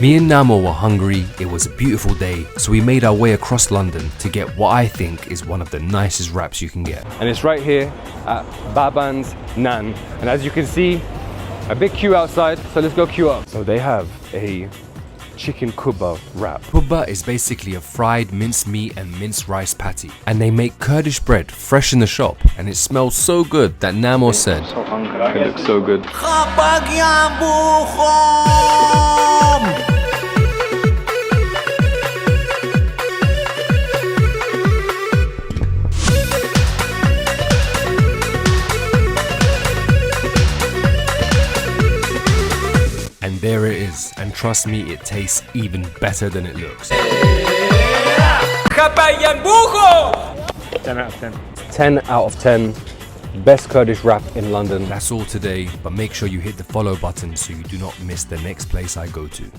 Me and Namo were hungry, it was a beautiful day, so we made our way across London to get what I think is one of the nicest wraps you can get. And it's right here at Baban's Nan. And as you can see, a big queue outside, so let's go queue up. So they have a chicken kubba wrap. Kubba is basically a fried minced meat and minced rice patty. And they make Kurdish bread fresh in the shop, and it smells so good that Namo said, So hungry. It looks so good. and there it is. And trust me, it tastes even better than it looks. 10 out of 10. 10 out of 10. Best Kurdish wrap in London. That's all today, but make sure you hit the follow button so you do not miss the next place I go to.